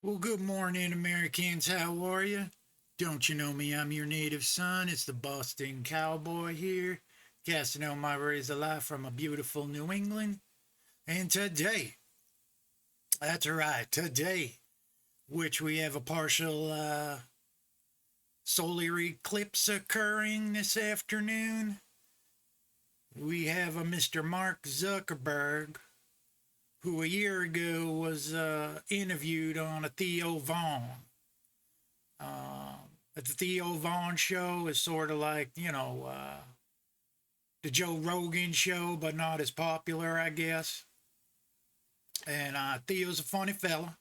Well, good morning, Americans. How are you? Don't you know me? I'm your native son. It's the Boston Cowboy here, casting out my rays of life from a beautiful New England. And today, that's right, today, which we have a partial solar eclipse occurring this afternoon, we have a Mr. Mark Zuckerberg, who a year ago was interviewed on a Theo Von. The Theo Von show is sort of like, the Joe Rogan show, but not as popular, I guess. And Theo's a funny fella,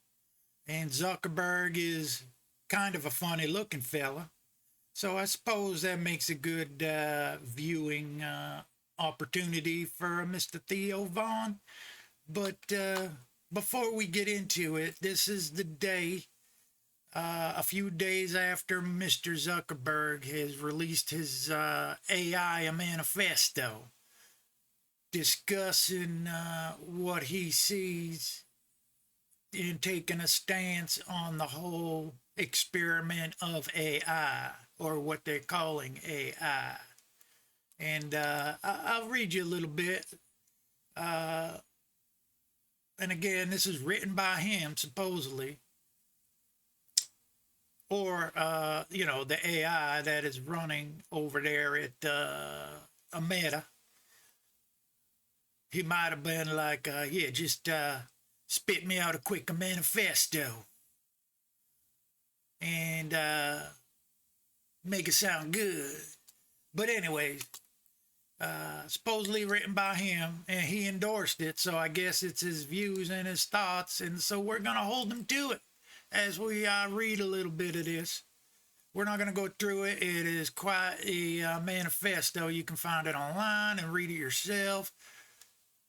and Zuckerberg is kind of a funny looking fella. So I suppose that makes a good viewing opportunity for Mr. Theo Von. But before we get into it, this is the day, a few days after Mr. Zuckerberg has released his AI manifesto, discussing what he sees in taking a stance on the whole experiment of AI, or what they're calling AI. And I'll read you a little bit. And again, this is written by him, supposedly, or the AI that is running over there at a Meta. He might have been like, yeah, just spit me out a quick manifesto and make it sound good. But anyways, supposedly written by him, and he endorsed it, so I guess it's his views and his thoughts, and so we're going to hold him to it as we read a little bit of this. We're not going to go through it. It is quite a manifesto. You can find it online and read it yourself.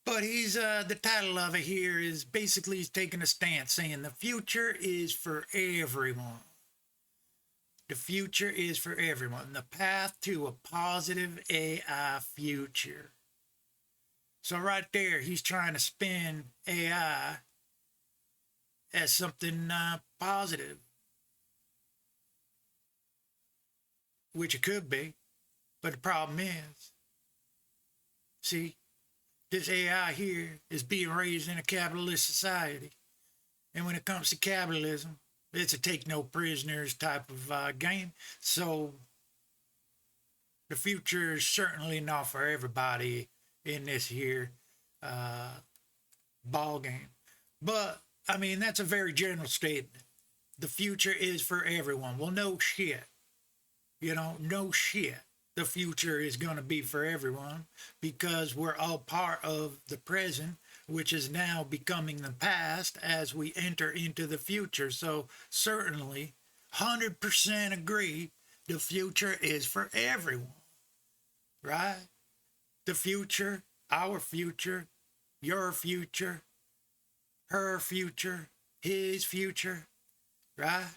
But he's the title of it here is basically he's taking a stance saying the future is for everyone. The future is for everyone. The path to a positive AI future. So right there, he's trying to spin AI as something positive, which it could be. But the problem is, see, this AI here is being raised in a capitalist society. And when it comes to capitalism, it's a take no prisoners type of game. So the future is certainly not for everybody in this here ball game. But I mean, that's a very general statement. The future is for everyone. Well, no shit. No shit. The future is going to be for everyone because we're all part of the present, which is now becoming the past as we enter into the future. So certainly 100% agree the future is for everyone, right? The future, our future, your future, her future, his future, right?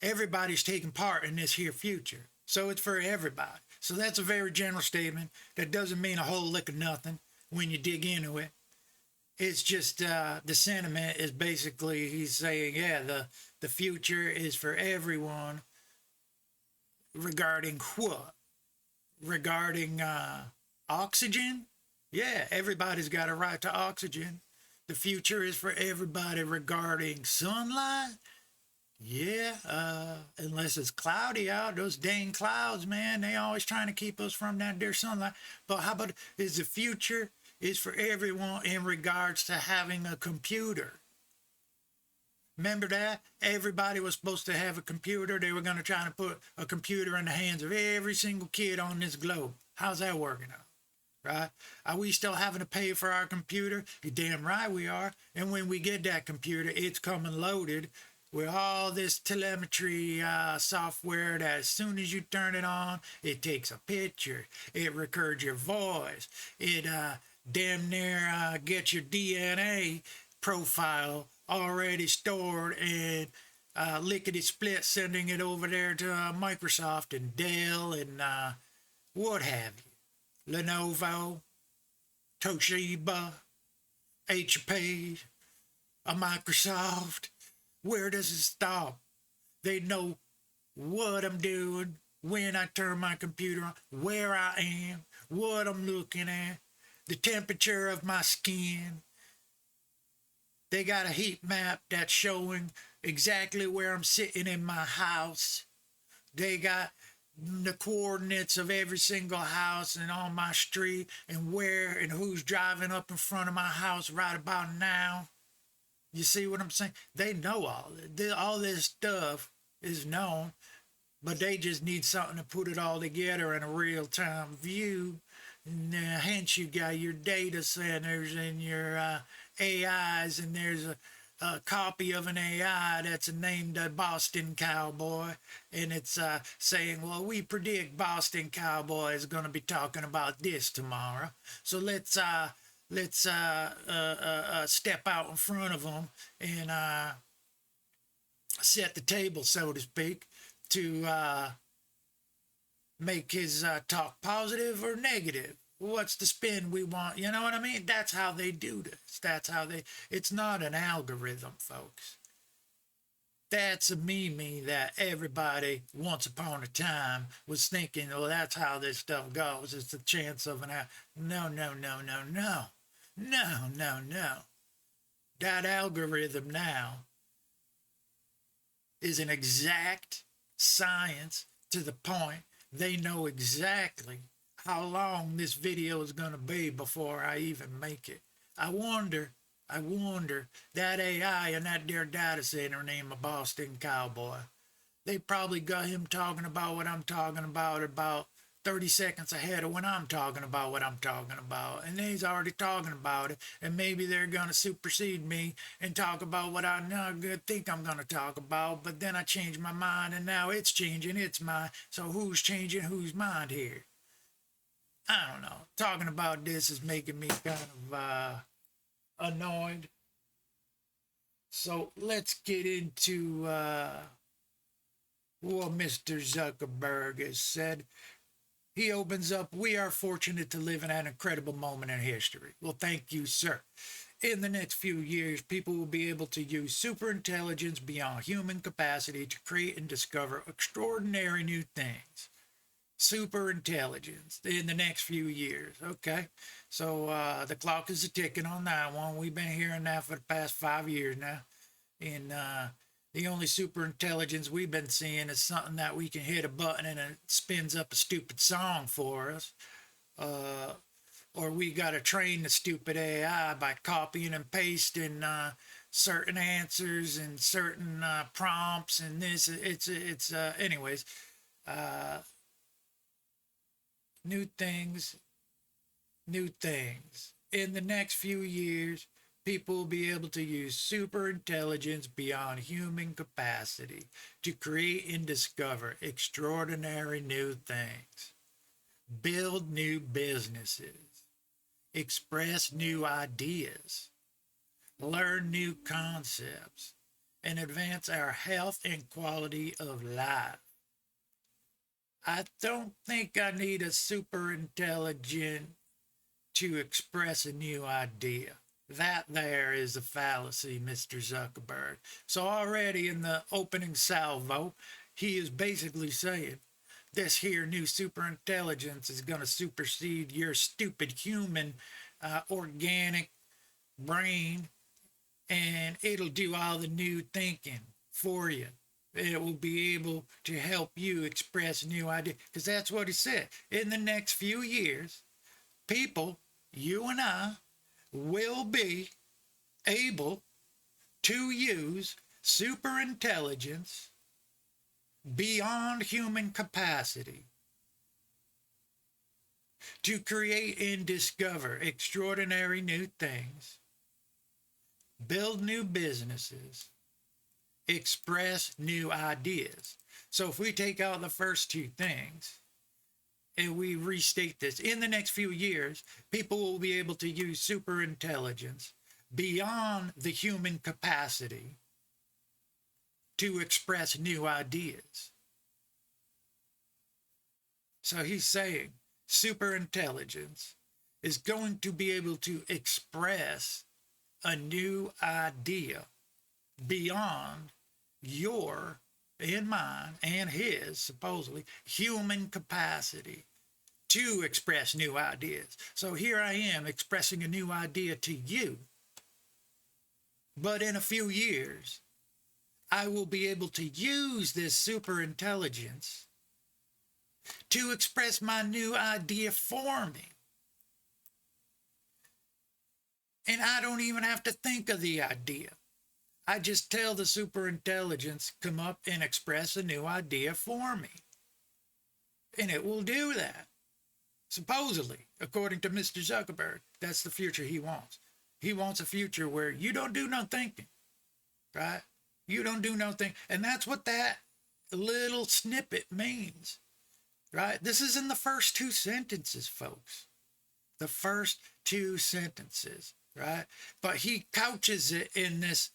Everybody's taking part in this here future. So it's for everybody. So that's a very general statement that doesn't mean a whole lick of nothing when you dig into it. It's just the sentiment is basically he's saying, yeah, the future is for everyone regarding what? Regarding oxygen? Yeah, everybody's got a right to oxygen. The future is for everybody regarding sunlight. Yeah, unless it's cloudy out, those dang clouds, man, they always trying to keep us from that there sunlight. But how about is the future is for everyone in regards to having a computer? Remember that? Everybody was supposed to have a computer. They were going to try to put a computer in the hands of every single kid on this globe. How's that working out? Right? Are we still having to pay for our computer? You're damn right we are. And when we get that computer, it's coming loaded with all this telemetry software that as soon as you turn it on, it takes a picture, it records your voice, it damn near gets your DNA profile already stored and lickety split sending it over there to Microsoft and Dell and what have you, Lenovo, Toshiba, HP, a Microsoft, Where does it stop? They know what I'm doing, when I turn my computer on, where I am, what I'm looking at, the temperature of my skin. They got a heat map that's showing exactly where I'm sitting in my house. They got the coordinates of every single house and on my street and where and who's driving up in front of my house right about now. You see what I'm saying? They know all this stuff is known, but they just need something to put it all together in a real-time view. And, hence, you got your data centers and your AIs, and there's a copy of an AI that's named a Boston Cowboy, and it's saying, well, we predict Boston Cowboy is going to be talking about this tomorrow, so let's step out in front of them and set the table, so to speak, to make his talk positive or negative. What's the spin we want? You know what I mean? That's how they do this. It's not an algorithm, folks. That's a meme that everybody once upon a time was thinking, well, that's how this stuff goes. It's the chance of no, no, no, no, no. No, no, no. That algorithm now is an exact science to the point they know exactly how long this video is going to be before I even make it. I wonder, that AI in that there data center named a Boston Cowboy, they probably got him talking about what I'm talking about 30 seconds ahead of when I'm talking about what I'm talking about. And he's already talking about it. And maybe they're going to supersede me and talk about what I think I'm going to talk about. But then I changed my mind and now it's changing its mind. So who's changing whose mind here? I don't know. Talking about this is making me kind of annoyed. So let's get into what Mr. Zuckerberg has said. He opens up, we are fortunate to live in an incredible moment in history. Well, thank you, sir. In the next few years, people will be able to use superintelligence beyond human capacity to create and discover extraordinary new things. Superintelligence in the next few years. Okay, so the clock is ticking on that one. We've been hearing that for the past 5 years now. And the only super intelligence we've been seeing is something that we can hit a button and it spins up a stupid song for us. Or we got to train the stupid AI by copying and pasting certain answers and certain prompts and this. Anyways, new things. In the next few years, people will be able to use super intelligence beyond human capacity to create and discover extraordinary new things, build new businesses, express new ideas, learn new concepts, and advance our health and quality of life. I don't think I need a super intelligent to express a new idea. That there is a fallacy, Mr. Zuckerberg. So already in the opening salvo, he is basically saying this here new superintelligence is going to supersede your stupid human organic brain, and it'll do all the new thinking for you. It will be able to help you express new ideas. Because that's what he said. In the next few years, people, you and I, will be able to use superintelligence beyond human capacity to create and discover extraordinary new things, build new businesses, express new ideas. So if we take out the first two things, and we restate this, in the next few years, people will be able to use superintelligence beyond the human capacity to express new ideas. So he's saying superintelligence is going to be able to express a new idea beyond your and mine and his supposedly human capacity to express new ideas. So here I am expressing a new idea to you. But in a few years, I will be able to use this super intelligence to express my new idea for me. And I don't even have to think of the idea. I just tell the super intelligence, come up and express a new idea for me. And it will do that. Supposedly, according to Mr. Zuckerberg, that's the future he wants. He wants a future where you don't do no thinking, right? You don't do no thinking. And that's what that little snippet means, right? This is in the first two sentences, folks. The first two sentences, right? But he couches it in this,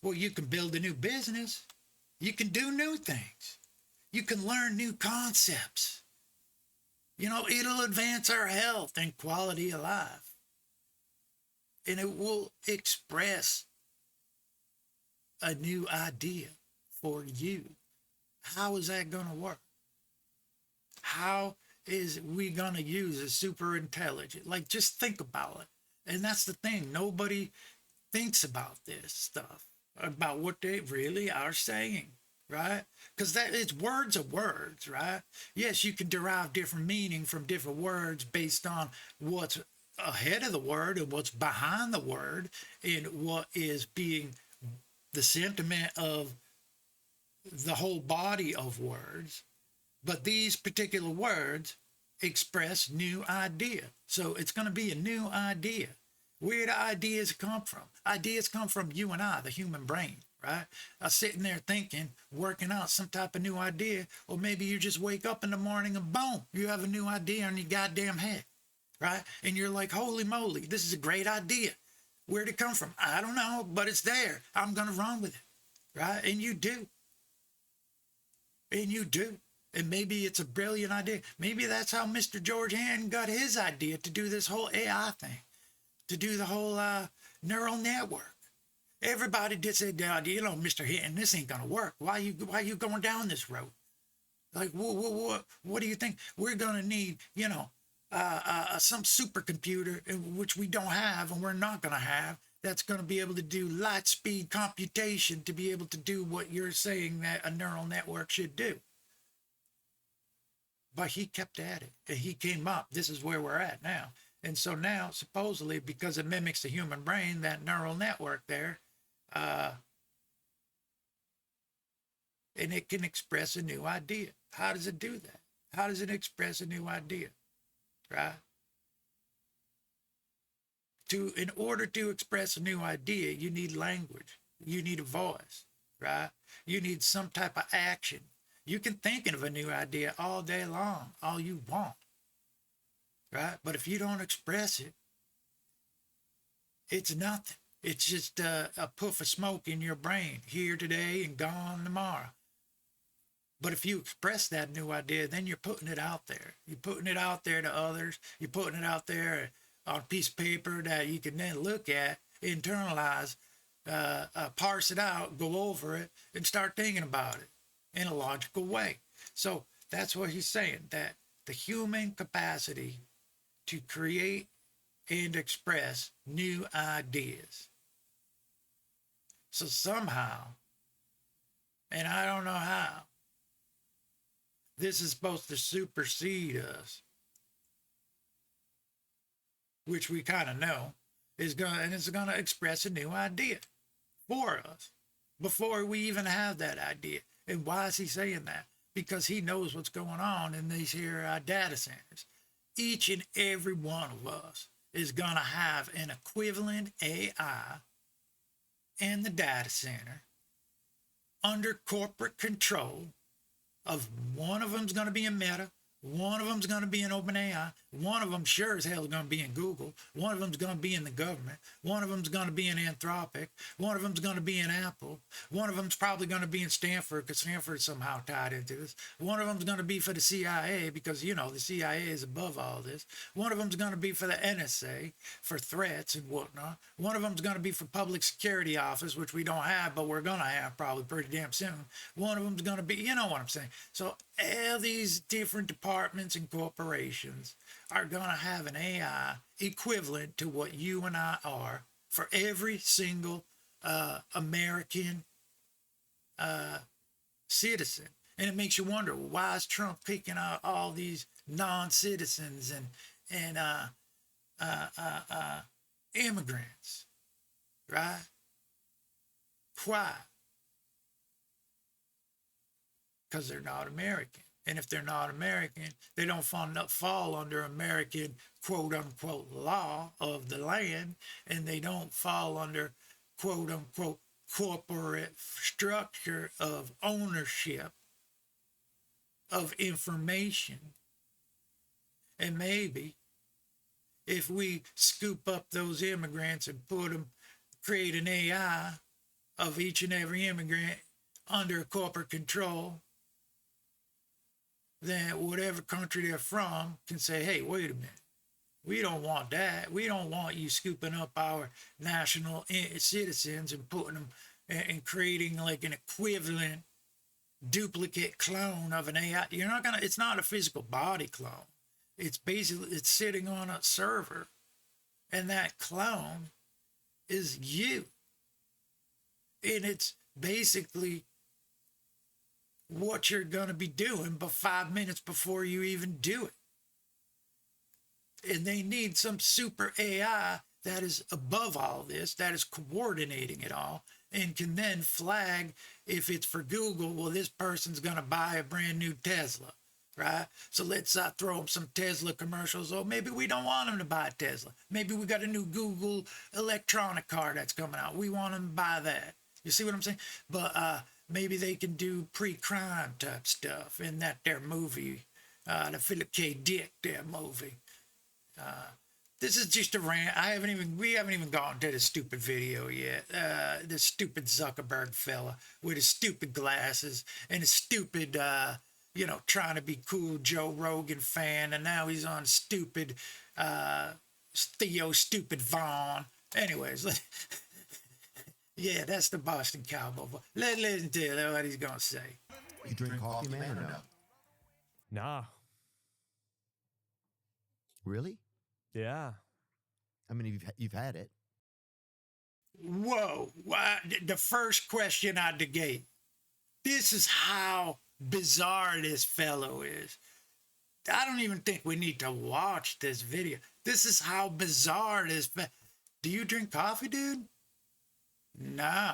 well, you can build a new business. You can do new things. You can learn new concepts. You know, it'll advance our health and quality of life. And it will express a new idea for you. How is that going to work? How is we going to use a super intelligent? Like, just think about it. And that's the thing. Nobody thinks about this stuff, about what they really are saying, right? Because that it's words of words, right? Yes, you can derive different meaning from different words based on what's ahead of the word and what's behind the word and what is being the sentiment of the whole body of words. But these particular words express new idea. So it's going to be a new idea. Where do ideas come from? Ideas come from you and I, the human brain, right? I'm sitting there thinking, working out some type of new idea, or maybe you just wake up in the morning and boom, you have a new idea in your goddamn head, right? And you're like, holy moly, this is a great idea. Where'd it come from? I don't know, but it's there. I'm going to run with it, right? And you do. And you do. And maybe it's a brilliant idea. Maybe that's how Mr. George Hand got his idea to do this whole AI thing, to do the whole neural network. Everybody did say, you know, Mr. Hinton, this ain't gonna work. Why you going down this road? Like, what do you think? We're gonna need, you know, some supercomputer, which we don't have and we're not gonna have, that's gonna be able to do light speed computation to be able to do what you're saying that a neural network should do. But he kept at it and he came up. This is where we're at now. And so now, supposedly, because it mimics the human brain, that neural network there, and it can express a new idea. How does it do that? How does it express a new idea? Right? In order to express a new idea, you need language. You need a voice, right? You need some type of action. You can think of a new idea all day long, all you want, right? But if you don't express it, it's nothing. It's just a puff of smoke in your brain, here today and gone tomorrow. But if you express that new idea, then you're putting it out there. You're putting it out there to others. You're putting it out there on a piece of paper that you can then look at, internalize, parse it out, go over it, and start thinking about it in a logical way. So that's what he's saying, that the human capacity to create and express new ideas. So somehow, and I don't know how, this is supposed to supersede us, which we kind of know, it's going to express a new idea for us before we even have that idea. And why is he saying that? Because he knows what's going on in these here data centers. Each and every one of us is going to have an equivalent AI in the data center under corporate control of one of them's going to be a Meta, One of them's going to be in OpenAI. One of them sure as hell is going to be in Google. One of them's going to be in the government. One of them's going to be in Anthropic. One of them's going to be in Apple. One of them's probably going to be in Stanford because Stanford's somehow tied into this. One of them's going to be for the CIA because, you know, the CIA is above all this. One of them's going to be for the NSA for threats and whatnot. One of them's going to be for Public Security Office, which we don't have, but we're going to have probably pretty damn soon. One of them's going to be, you know what I'm saying? So all these different departments and corporations are going to have an AI equivalent to what you and I are for every single American citizen. And it makes you wonder, well, why is Trump picking out all these non-citizens and immigrants, right? Why? Because they're not American. And if they're not American, they don't fall under American quote unquote law of the land, and they don't fall under quote unquote corporate structure of ownership of information. And maybe if we scoop up those immigrants and create an AI of each and every immigrant under corporate control, then whatever country they're from can say, hey, wait a minute. We don't want that. We don't want you scooping up our national citizens and putting them and creating like an equivalent duplicate clone of an AI. You're not gonna, it's not a physical body clone. It's basically, it's sitting on a server, and that clone is you. And it's basically what you're going to be doing but 5 minutes before you even do it. And they need some super AI that is above all this, that is coordinating it all, and can then flag if it's for Google, well, this person's going to buy a brand new Tesla, right? So let's throw them some Tesla commercials. Or maybe we don't want them to buy a Tesla. Maybe we got a new Google electronic car that's coming out. We want them to buy that. You see what I'm saying? But maybe they can do pre-crime type stuff in that their movie, the Philip K. Dick their movie. This is just a rant. We haven't even gone to the stupid video yet. The stupid Zuckerberg fella with his stupid glasses and his stupid, trying to be cool Joe Rogan fan, and now he's on stupid Theo Stupid Von. Anyways, yeah, that's the Boston Cowboy. Let's listen to what he's gonna say. You drink coffee, man, or no? Nah. Really? Yeah. I mean, you've had it. Whoa! The first question out the gate. This is how bizarre this fellow is. I don't even think we need to watch this video. This is how bizarre this. Do you drink coffee, dude? No.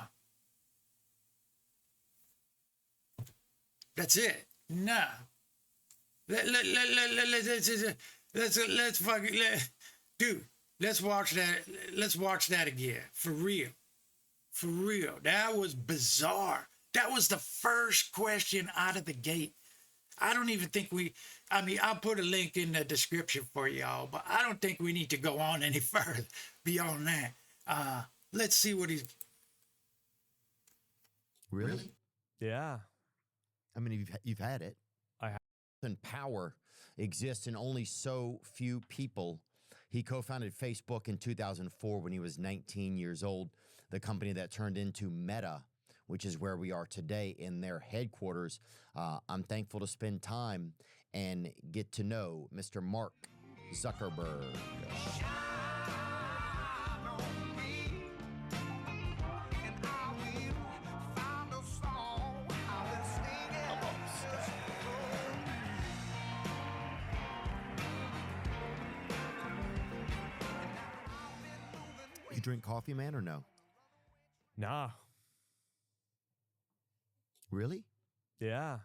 That's it. No. Let's watch that. Let's watch that again. For real. For real. That was bizarre. That was the first question out of the gate. I don't even think I'll put a link in the description for y'all, but I don't think we need to go on any further beyond that. Let's see what he's. Really? Yeah. I mean, you've had it. I have. And power exists in only so few people. He co-founded Facebook in 2004 when he was 19 years old, the company that turned into Meta, which is where we are today in their headquarters. I'm thankful to spend time and get to know Mr. Mark Zuckerberg. You drink coffee, man, or no? Nah. Really? Yeah.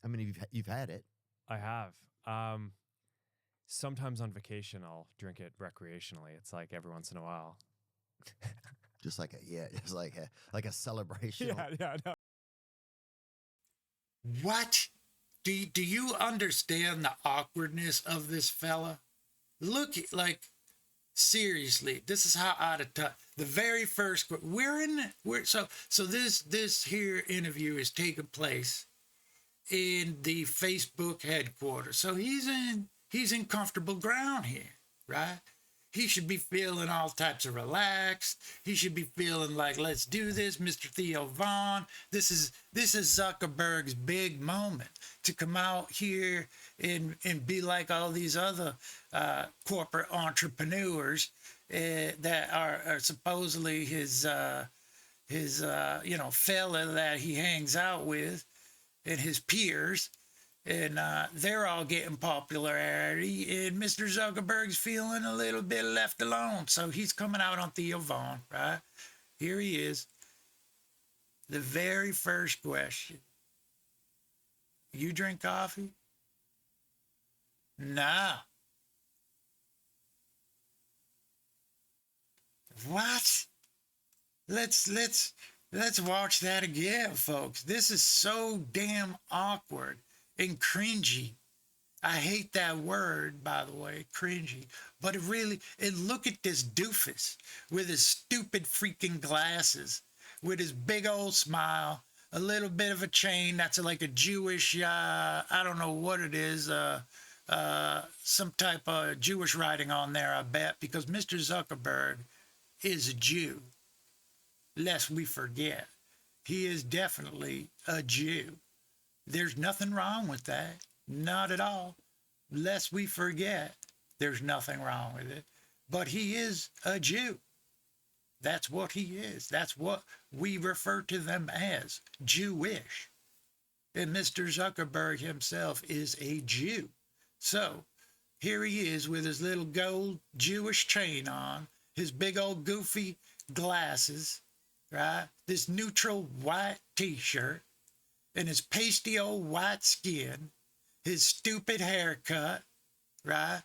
I mean, you've had it. I have. Sometimes on vacation, I'll drink it recreationally. It's like every once in a while. Just like a celebration. Yeah. No. What? do you understand the awkwardness of this fella? Look, like, seriously, this is how out of touch. The very first, so this here interview is taking place in the Facebook headquarters. So he's in comfortable ground here, right? He should be feeling all types of relaxed. He should be feeling like, let's do this, Mr. Theo Von. This is Zuckerberg's big moment to come out here and be like all these other corporate entrepreneurs that are supposedly his fella that he hangs out with and his peers. And they're all getting popularity, and Mr. Zuckerberg's feeling a little bit left alone. So he's coming out on Theo Von, right? Here he is. The very first question. You drink coffee? Nah. What? Let's watch that again, folks. This is so damn awkward and cringy. I hate that word, by the way, cringy. But and look at this doofus with his stupid freaking glasses, with his big old smile, a little bit of a chain that's like a Jewish, I don't know what it is, some type of Jewish writing on there, I bet, because Mr. Zuckerberg is a Jew. Lest we forget, he is definitely a Jew. There's nothing wrong with that. Not at all. Lest we forget, there's nothing wrong with it. But he is a Jew. That's what he is. That's what we refer to them as, Jewish. And Mr. Zuckerberg himself is a Jew. So here he is with his little gold Jewish chain on, his big old goofy glasses, right? This neutral white t-shirt, and his pasty old white skin, his stupid haircut, right?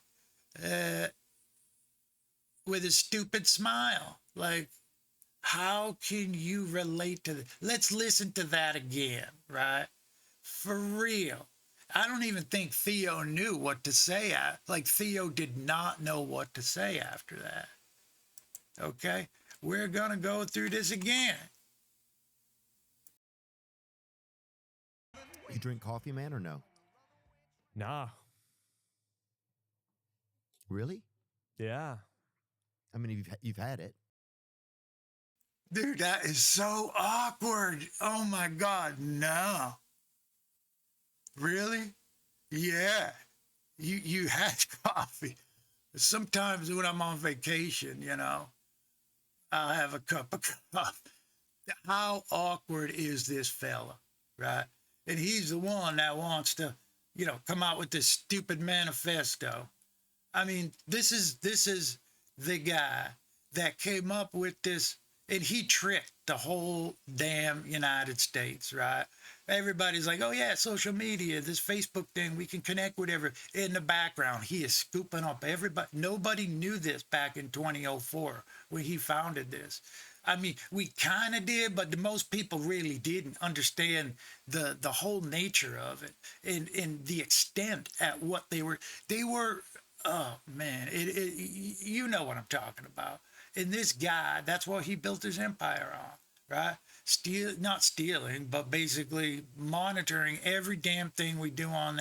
With his stupid smile. Like, how can you relate to this? Let's listen to that again, right? For real. I don't even think Theo knew what to say. Like, Theo did not know what to say after that. Okay? We're going to go through this again. You drink coffee, man, or no? Nah. Really? Yeah. I mean, you've had it. Dude, that is so awkward. Oh my God, no. Really? Yeah. You had coffee. Sometimes when I'm on vacation, I'll have a cup of coffee. How awkward is this fella, right? And he's the one that wants to, come out with this stupid manifesto. I mean, this is the guy that came up with this, and he tricked the whole damn United States, right? Everybody's like, oh yeah, social media, this Facebook thing, we can connect with everyone. In the background, he is scooping up everybody. Nobody knew this back in 2004 when he founded this. I mean, we kind of did, but most people really didn't understand the whole nature of it and the extent at what they were. They were, oh man, you know what I'm talking about. And this guy, that's what he built his empire on, right? Not stealing, but basically monitoring every damn thing we do on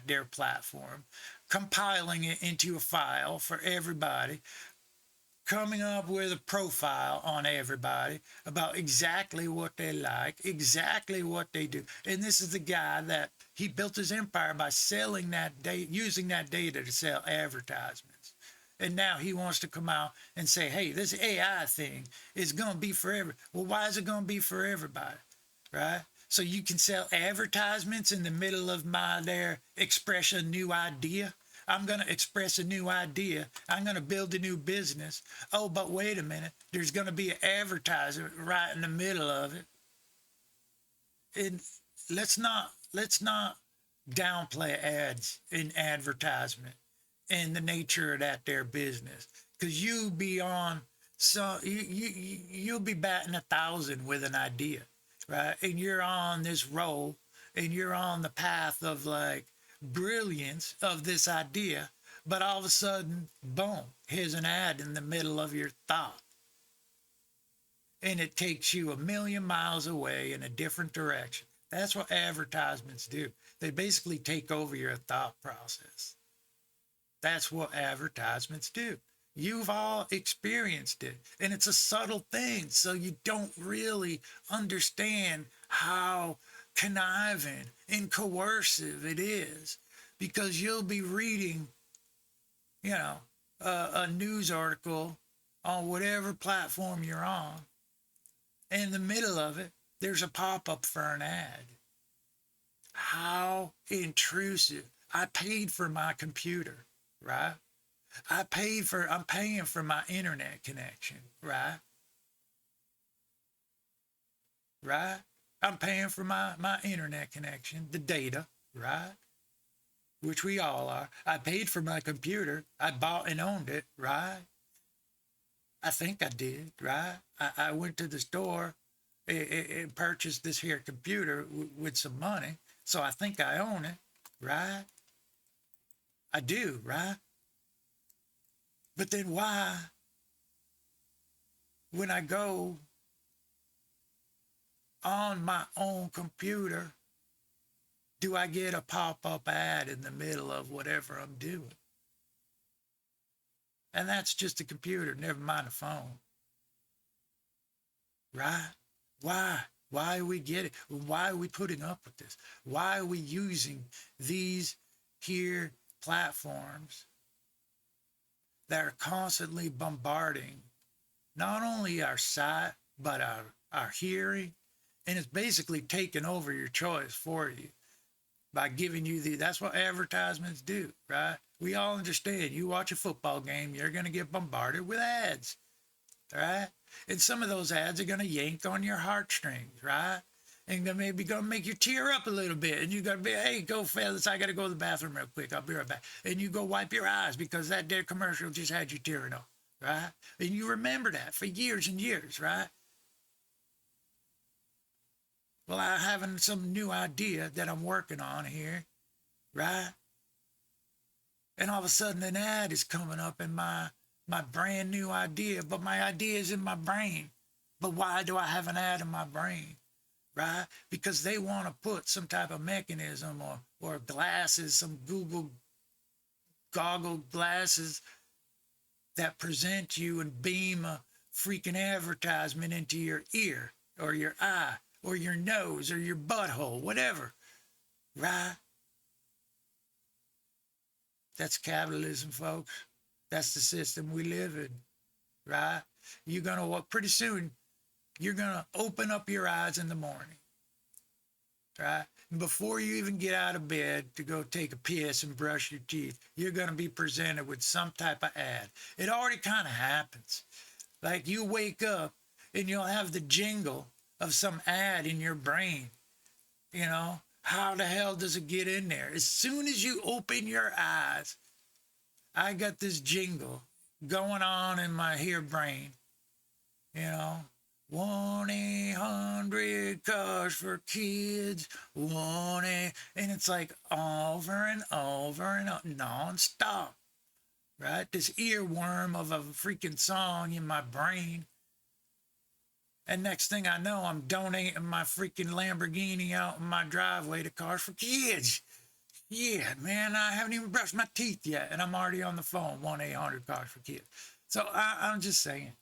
their platform, compiling it into a file for everybody, coming up with a profile on everybody about exactly what they like, exactly what they do. And this is the guy that he built his empire by selling that data, using that data to sell advertisements. And now he wants to come out and say, hey, this AI thing is going to be for everybody. Well, why is it going to be for everybody, right? So you can sell advertisements in the middle of express a new idea. I'm going to express a new idea. I'm going to build a new business. Oh, but wait a minute. There's going to be an advertiser right in the middle of it. And let's not downplay ads in advertisement and the nature of their business. Because you'll be batting 1,000 with an idea, right? And you're on this roll and you're on the path of like brilliance of this idea, but all of a sudden, boom, here's an ad in the middle of your thought. And it takes you a million miles away in a different direction. That's what advertisements do. They basically take over your thought process. That's what advertisements do. You've all experienced it. And it's a subtle thing. So you don't really understand how conniving and coercive it is. Because you'll be reading, a news article on whatever platform you're on. In the middle of it, there's a pop-up for an ad. How intrusive. I paid for my computer, right? I'm paying for my internet connection, right? Right? I'm paying for my internet connection, the data, right? Which we all are. I paid for my computer. I bought and owned it, right? I think I did, right? I went to the store and purchased this here computer with some money. So I think I own it, right? I do, right? But then why, when I go on my own computer, do I get a pop-up ad in the middle of whatever I'm doing? And that's just a computer, never mind a phone. Right? Why? Why are we getting? Why are we putting up with this? Why are we using these here platforms that are constantly bombarding not only our sight, but our hearing? And it's basically taking over your choice for you by giving you that's what advertisements do, right? We all understand. You watch a football game, you're going to get bombarded with ads, right? And some of those ads are going to yank on your heartstrings, right? And they're maybe going to make you tear up a little bit. And you're going to be, hey, go fellas, I got to go to the bathroom real quick. I'll be right back. And you go wipe your eyes because that dead commercial just had you tearing up, right? And you remember that for years and years, right? Well, I'm having some new idea that I'm working on here, right? And all of a sudden an ad is coming up in my brand new idea, but my idea is in my brain. But why do I have an ad in my brain, right? Because they want to put some type of mechanism or glasses, some Google goggle glasses that present you and beam a freaking advertisement into your ear or your eye or your nose or your butthole, whatever, right? That's capitalism, folks. That's the system we live in, right? You're going to, pretty soon, you're going to open up your eyes in the morning, right? And before you even get out of bed to go take a piss and brush your teeth, you're going to be presented with some type of ad. It already kind of happens. Like you wake up and you'll have the jingle of some ad in your brain. How the hell does it get in there? As soon as you open your eyes, I got this jingle going on in my here brain, 1-800 cars for kids, and it's like over and over and over, non-stop, right? This earworm of a freaking song in my brain. And next thing I know, I'm donating my freaking Lamborghini out in my driveway to Cars for Kids. Yeah, man, I haven't even brushed my teeth yet, and I'm already on the phone, 1-800 Cars for Kids. So I'm just saying,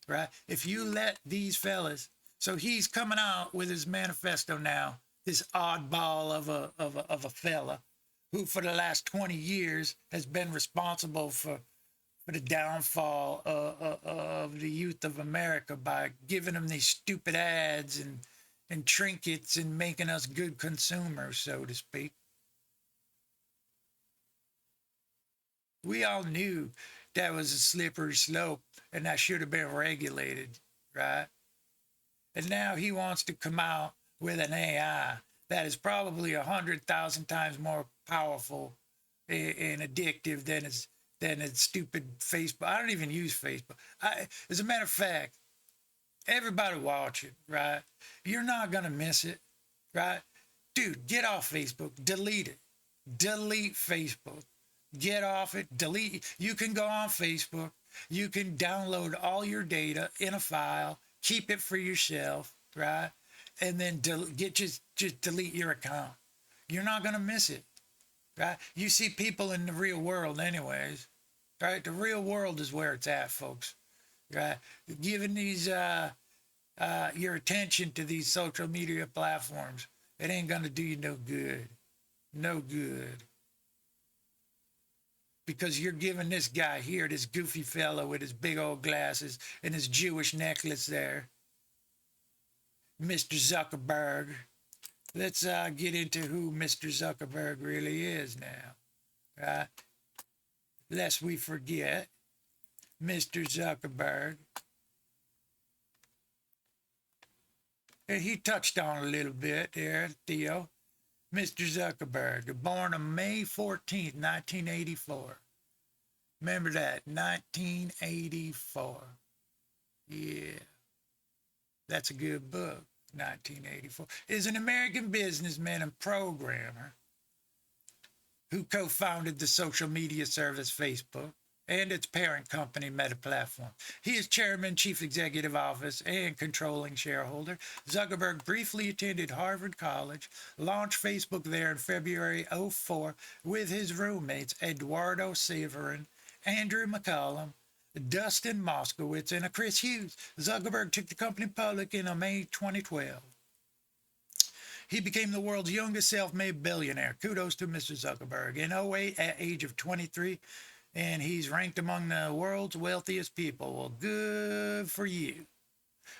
right? If you let these fellas, so he's coming out with his manifesto now, this oddball of a fella who for the last 20 years has been responsible for the downfall of the youth of America by giving them these stupid ads and trinkets and making us good consumers, so to speak. We all knew that was a slippery slope and that should have been regulated, right? And now he wants to come out with an AI that is probably 100,000 times more powerful and addictive than its stupid Facebook. I don't even use Facebook. As a matter of fact, everybody watch it, right? You're not going to miss it, right? Dude, get off Facebook. Delete it. Delete Facebook. Get off it. Delete. You can go on Facebook. You can download all your data in a file. Keep it for yourself, right? And then just delete your account. You're not gonna miss it, right? You see people in the real world, anyways, right? The real world is where it's at, folks, right? Giving these your attention to these social media platforms, it ain't gonna do you no good. No good. Because you're giving this guy here, this goofy fellow with his big old glasses and his Jewish necklace there, Mr. Zuckerberg. Let's get into who Mr. Zuckerberg really is now, right? Lest we forget, Mr. Zuckerberg. And he touched on a little bit there, Theo. Mr. Zuckerberg, born on May 14th, 1984. Remember that, 1984. Yeah, that's a good book, 1984. Is an American businessman and programmer who co-founded the social media service Facebook and its parent company, Meta Platforms. He is chairman, chief executive office, and controlling shareholder. Zuckerberg briefly attended Harvard College, launched Facebook there in February '04 with his roommates Eduardo Severin, Andrew McCollum, Dustin Moskowitz, and Chris Hughes. Zuckerberg took the company public in May 2012. He became the world's youngest self-made billionaire. Kudos to Mr. Zuckerberg. In '08, at age of 23, and he's ranked among the world's wealthiest people. Well, good for you.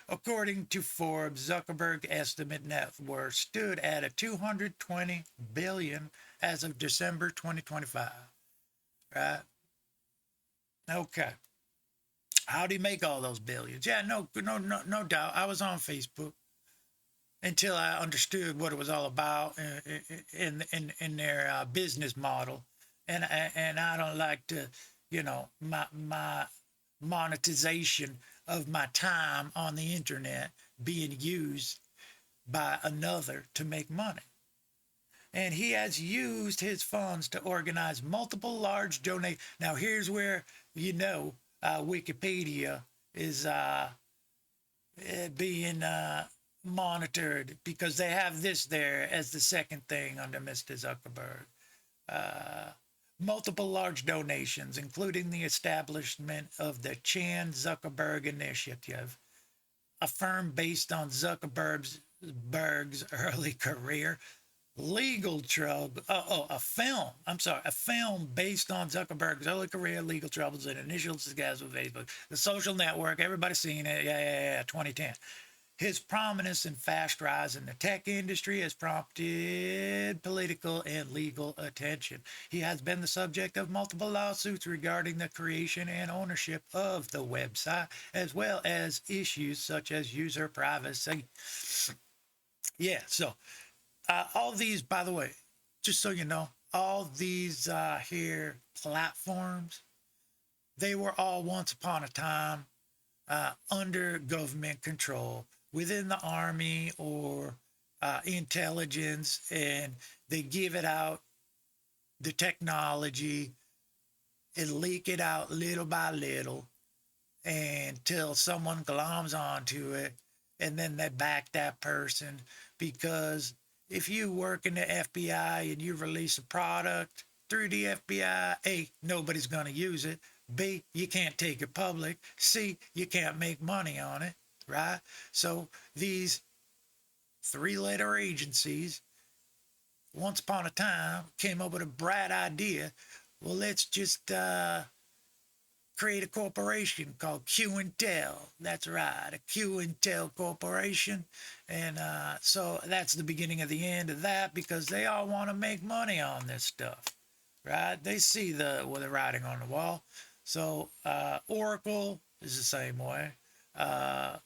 According to Forbes, Zuckerberg's estimate net worth stood at a $220 billion as of December 2025. Right? Okay. How'd he make all those billions? Yeah, no doubt. I was on Facebook until I understood what it was all about in their business model. And I don't like to, my monetization of my time on the internet being used by another to make money. And he has used his funds to organize multiple large donations. Now, here's where, Wikipedia is being monitored, because they have this there as the second thing under Mr. Zuckerberg. Multiple large donations, including the establishment of the Chan Zuckerberg Initiative, a firm based on Zuckerberg's early career, legal trouble. A film based on Zuckerberg's early career, legal troubles, and initial success with Facebook. The Social Network, everybody's seen it. Yeah, 2010. His prominence and fast rise in the tech industry has prompted political and legal attention. He has been the subject of multiple lawsuits regarding the creation and ownership of the website, as well as issues such as user privacy. Yeah, so all these, by the way, just so you know, all these here platforms, they were all once upon a time under government control, within the army or intelligence, and they give it out, the technology, and leak it out little by little until someone gloms onto it, and then they back that person. Because if you work in the FBI and you release a product through the FBI, A, nobody's going to use it. B, you can't take it public. C, you can't make money on it, right? So these three-letter agencies, once upon a time, came up with a bright idea. Well, let's just create a corporation called Q-Intel. That's right, a Q-Intel corporation. And so that's the beginning of the end of that, because they all want to make money on this stuff, right? They see the writing on the wall. So Oracle is the same way. That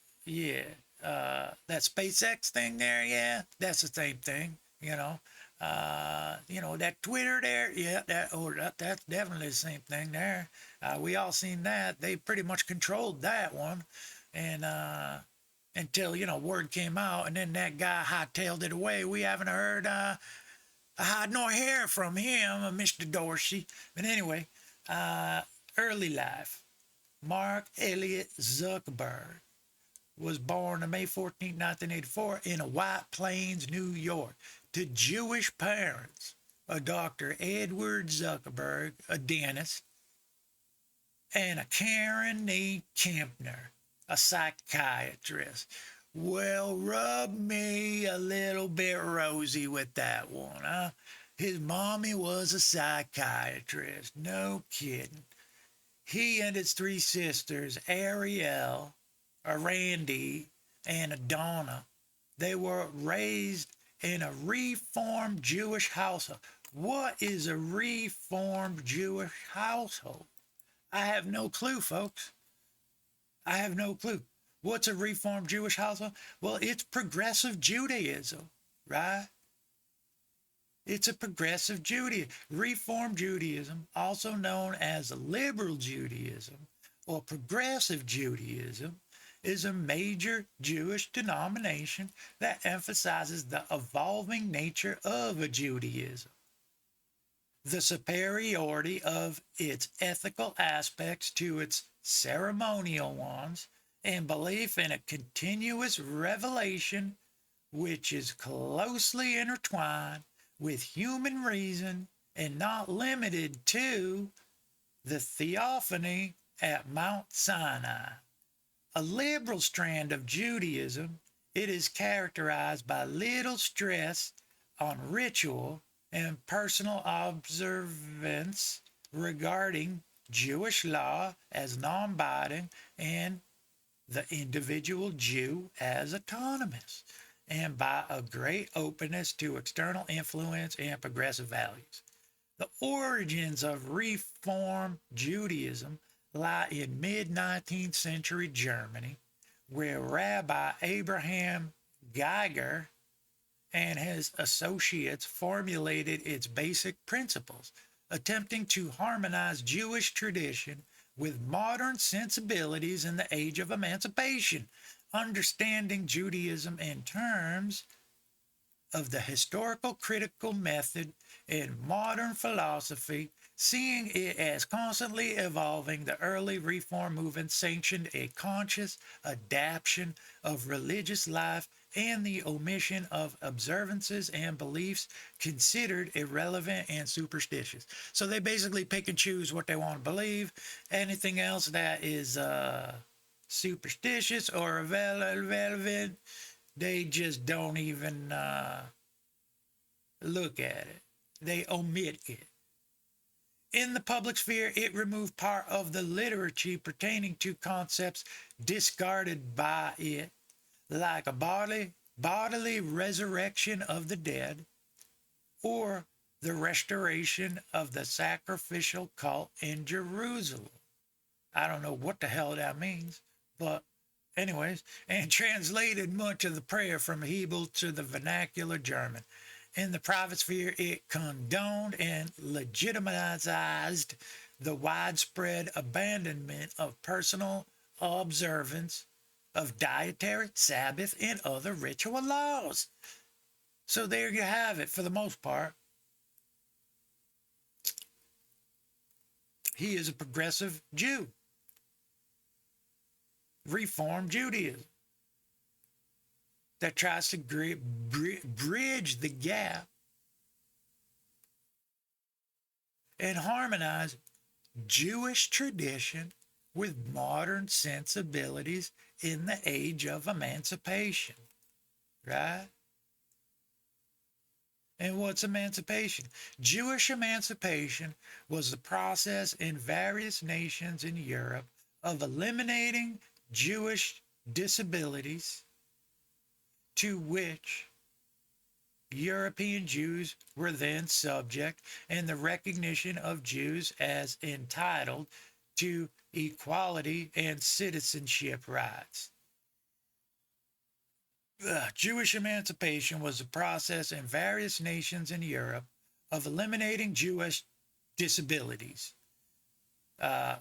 SpaceX thing there, yeah, that's the same thing. That Twitter there, yeah, that's definitely the same thing there. We all seen that. They pretty much controlled that one, and until, word came out, and then that guy hightailed it away. We haven't heard a hide nor hair from him, Mr. Dorsey. But anyway, early life. Mark Elliott Zuckerberg was born on May 14, 1984 in White Plains, New York, to Jewish parents, a Dr. Edward Zuckerberg, a dentist, and a Karen E. Kempner, a psychiatrist. Well, rub me a little bit rosy with that one, huh? His mommy was a psychiatrist. No kidding. He and his three sisters, Ariel, Randy, and Donna, they were raised in a Reformed Jewish household. What is a Reformed Jewish household? I have no clue, folks. I have no clue. What's a Reformed Jewish household? Well, it's progressive Judaism, right? It's a progressive Judaism. Reformed Judaism, also known as liberal Judaism or progressive Judaism, is a major Jewish denomination that emphasizes the evolving nature of a Judaism, the superiority of its ethical aspects to its ceremonial ones, and belief in a continuous revelation which is closely intertwined with human reason and not limited to the theophany at Mount Sinai. A liberal strand of Judaism, it is characterized by little stress on ritual and personal observance regarding Jewish law as non-binding and the individual Jew as autonomous, and by a great openness to external influence and progressive values. The origins of Reform Judaism lie in mid-19th century Germany, where Rabbi Abraham Geiger and his associates formulated its basic principles, attempting to harmonize Jewish tradition with modern sensibilities in the age of emancipation, understanding Judaism in terms of the historical critical method in modern philosophy, seeing it as constantly evolving. The early Reform movement sanctioned a conscious adaptation of religious life and the omission of observances and beliefs considered irrelevant and superstitious. So they basically pick and choose what they want to believe. Anything else that is superstitious or irrelevant, they just don't even look at it. They omit it. In the public sphere, it removed part of the literature pertaining to concepts discarded by it, like a bodily resurrection of the dead, or the restoration of the sacrificial cult in Jerusalem. I don't know what the hell that means, but anyways, and translated much of the prayer from Hebrew to the vernacular German. In the private sphere, it condoned and legitimized the widespread abandonment of personal observance of dietary, Sabbath, and other ritual laws. So there you have it for the most part. He is a progressive Jew. Reform Judaism that tries to bridge the gap and harmonize Jewish tradition with modern sensibilities in the age of emancipation, right? And what's emancipation? Jewish emancipation was the process in various nations in Europe of eliminating Jewish disabilities to which European Jews were then subject, and the recognition of Jews as entitled to equality and citizenship rights. Jewish emancipation was a process in various nations in Europe of eliminating Jewish disabilities,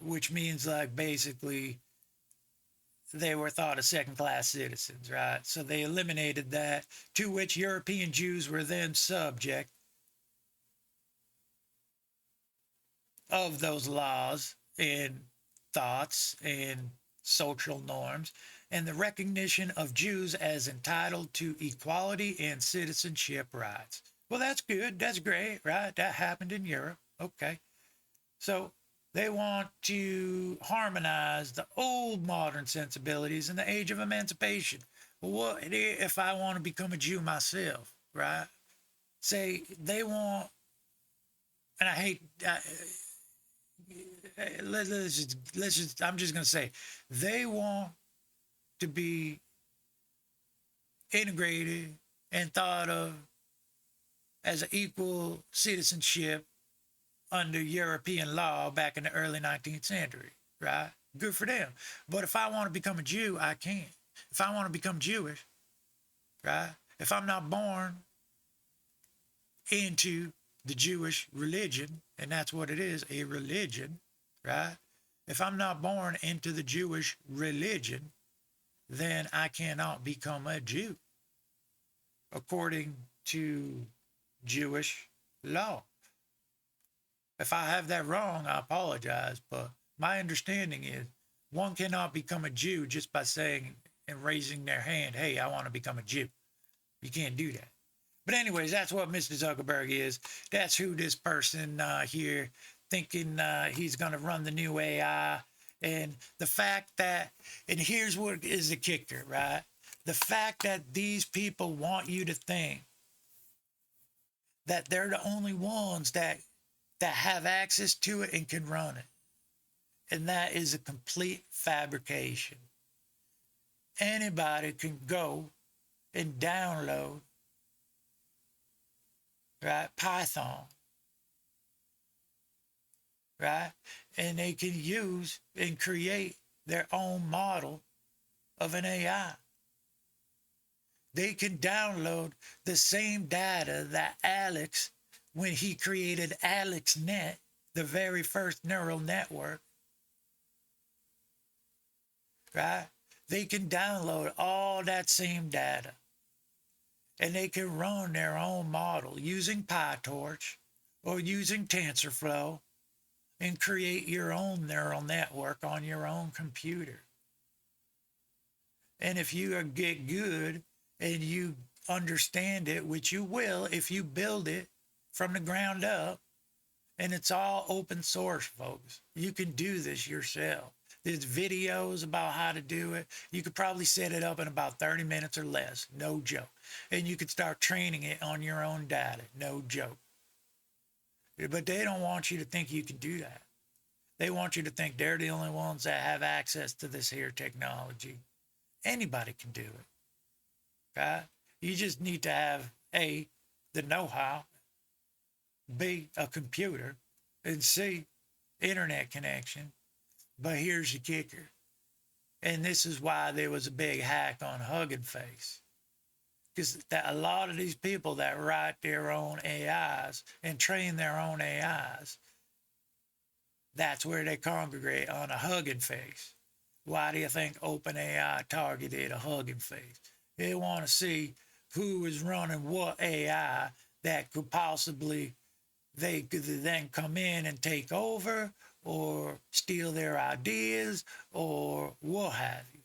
which means like basically they were thought as second-class citizens, right? So they eliminated that, to which European Jews were then subject of those laws and thoughts and social norms, and the recognition of Jews as entitled to equality and citizenship rights. Well, that's good. That's great, right? That happened in Europe. Okay. So they want to harmonize the old modern sensibilities in the age of emancipation. Well, what if I want to become a Jew myself, right? Say they want, and I hate, let's just, I'm just going to say, they want to be integrated and thought of as an equal citizenship under European law back in the early 19th century, right? Good for them. But if I want to become a Jew, I can't. If I want to become Jewish, right? If I'm not born into the Jewish religion, and that's what it is, a religion, right? If I'm not born into the Jewish religion, then I cannot become a Jew according to Jewish law. If I have that wrong, I apologize, but my understanding is one cannot become a Jew just by saying and raising their hand, hey, I want to become a Jew. You can't do that. But anyways, that's what Mr. Zuckerberg is. That's who this person here thinking he's going to run the new AI. And the fact that, and here's what is the kicker, right? The fact that these people want you to think that they're the only ones that have access to it and can run it. And that is a complete fabrication. Anybody can go and download, right, Python, right? And they can use and create their own model of an AI. They can download the same data that Alex, when he created AlexNet, the very first neural network, right? They can download all that same data and they can run their own model using PyTorch or using TensorFlow and create your own neural network on your own computer. And if you get good and you understand it, which you will if you build it from the ground up, and it's all open source, folks. You can do this yourself. There's videos about how to do it. You could probably set it up in about 30 minutes or less, no joke. And you could start training it on your own data, no joke. But they don't want you to think you can do that. They want you to think they're the only ones that have access to this here technology. Anybody can do it, right? You just need to have A, the know-how, B, a computer, and C, internet connection. But here's the kicker. And this is why there was a big hack on Hugging Face. Because a lot of these people that write their own AIs and train their own AIs, that's where they congregate, on a Hugging Face. Why do you think OpenAI targeted a Hugging Face? They want to see who is running what AI that could possibly, they could then come in and take over or steal their ideas or what have you.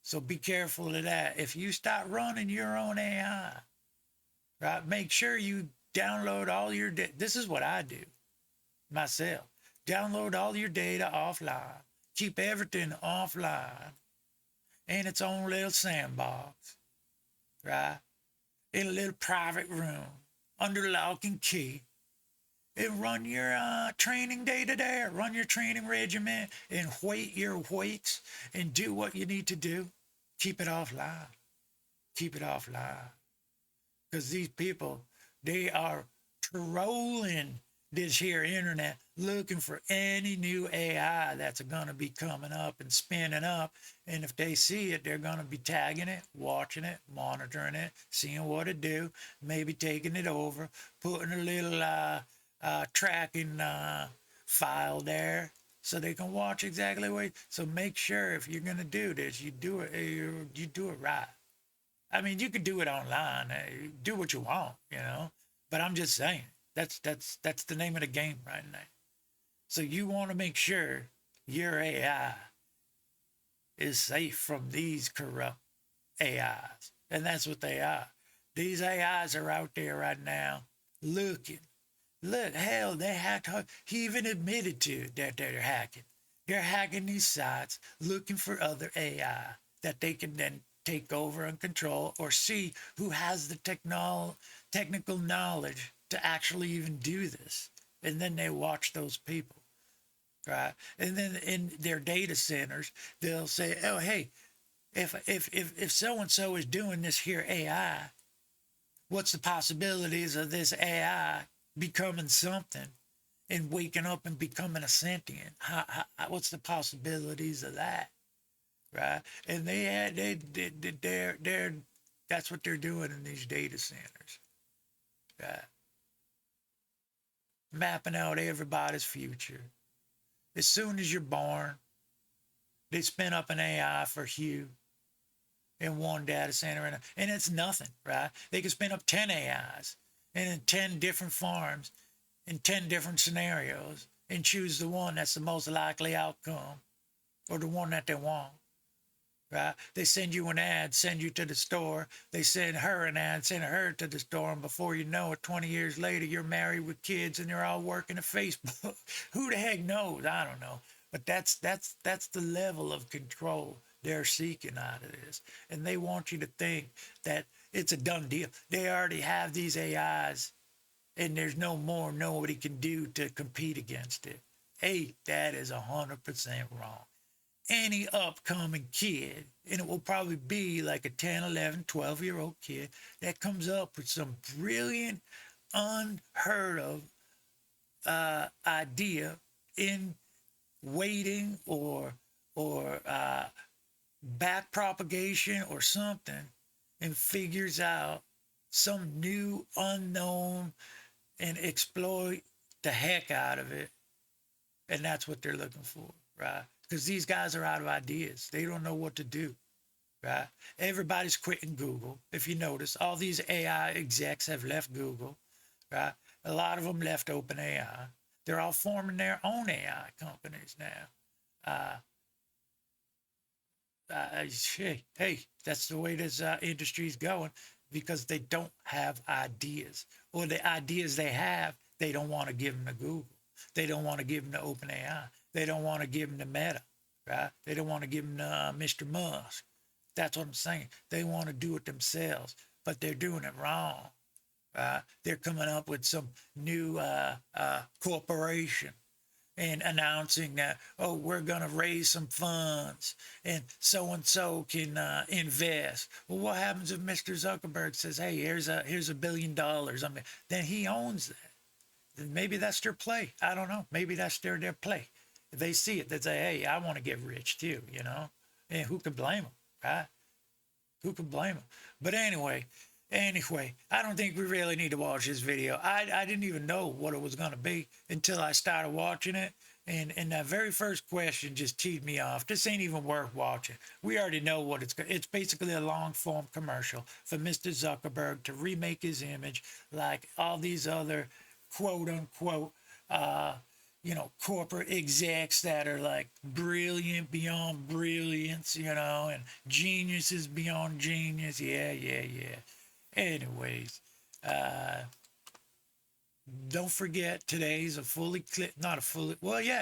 So be careful of that. If you start running your own AI, right, make sure you download all your data. This is what I do myself. Download all your data offline. Keep everything offline in its own little sandbox, right? In a little private room under lock and key. And run your training data there, run your training regimen, and weight your weights, and do what you need to do. Keep it offline. Keep it offline. Because these people, they are trolling this here internet, looking for any new AI that's going to be coming up and spinning up. And if they see it, they're going to be tagging it, watching it, monitoring it, seeing what it do, maybe taking it over, putting a little tracking file there, so they can watch exactly what. So make sure if you're gonna do this, you do it. You do it right. I mean, you can do it online. Do what you want, you know. But I'm just saying that's the name of the game right now. So you want to make sure your AI is safe from these corrupt AIs, and that's what they are. These AIs are out there right now looking. Look, hell, they hacked. He even admitted to that they're hacking. They're hacking these sites, looking for other AI that they can then take over and control, or see who has the technical knowledge to actually even do this. And then they watch those people, right? And then in their data centers, they'll say, "Oh, hey, if so and so is doing this here AI, what's the possibilities of this AI becoming something and waking up and becoming a sentient? What's the possibilities of that?" Right? And they're that's what they're doing in these data centers, right? Mapping out everybody's future. As soon as you're born, they spin up an AI for you in one data center, and it's nothing, right? They can spin up 10 AIs and in 10 different farms in 10 different scenarios and choose the one that's the most likely outcome or the one that they want, right? They send you an ad, send you to the store. They send her an ad, send her to the store, and before you know it, 20 years later, you're married with kids and you're all working at Facebook. Who the heck knows? I don't know. But that's the level of control they're seeking out of this. And they want you to think that it's a done deal. They already have these AIs and there's no more nobody can do to compete against it. Hey, that is 100% wrong. Any upcoming kid, and it will probably be like a 10, 11, 12-year-old kid that comes up with some brilliant, unheard of idea in waiting or back propagation or something, and figures out some new unknown and exploit the heck out of it. And that's what they're looking for, right? Because these guys are out of ideas. They don't know what to do, right? Everybody's quitting Google. If you notice, all these AI execs have left Google, right? A lot of them left OpenAI. They're all forming their own AI companies now. Hey, that's the way this industry is going, because they don't have ideas, or the ideas they have, they don't want to give them to Google. They don't want to give them to OpenAI. They don't want to give them to Meta, right? They don't want to give them to Mr. Musk. That's what I'm saying. They want to do it themselves, but they're doing it wrong. They're coming up with some new corporation and announcing that, oh, we're going to raise some funds and so can invest. Well, what happens if Mr. Zuckerberg says, hey, here's $1 billion? I mean, then he owns that. Then maybe that's their play. I don't know. Maybe that's their play. If they see it, they say, hey, I want to get rich too, you know? And who can blame them, right? Who can blame them? But anyway, I don't think we really need to watch this video. I didn't even know what it was going to be until I started watching it. And that very first question just teed me off. This ain't even worth watching. We already know what it's basically a long form commercial for Mr. Zuckerberg to remake his image like all these other quote unquote, corporate execs that are like brilliant beyond brilliance, and geniuses beyond genius. Yeah. Anyways, don't forget today's a full eclipse,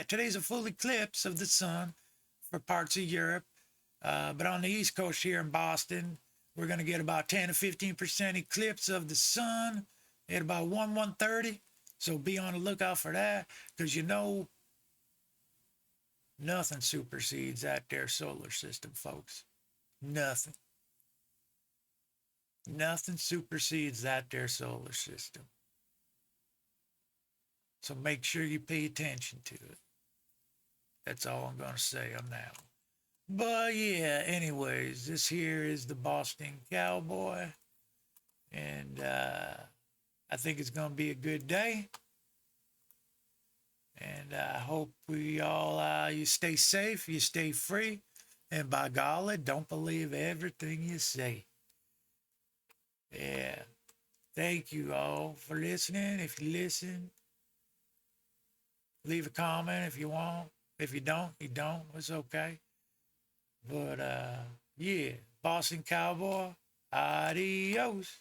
today's a full eclipse of the sun for parts of Europe. But on the East Coast here in Boston, we're going to get about 10 to 15% eclipse of the sun at about 1:30. So be on the lookout for that, because nothing supersedes that there solar system, folks. Nothing. Nothing supersedes that there solar system. So make sure you pay attention to it. That's all I'm going to say on that one. But yeah, anyways, this here is the Boston Cowboy. And I think it's going to be a good day. And I hope we all, you stay safe, you stay free. And by golly, don't believe everything you say. Yeah. Thank you all for listening. If you listen, leave a comment if you want. If you don't, you don't. It's okay. But yeah, Boston Cowboy, adios.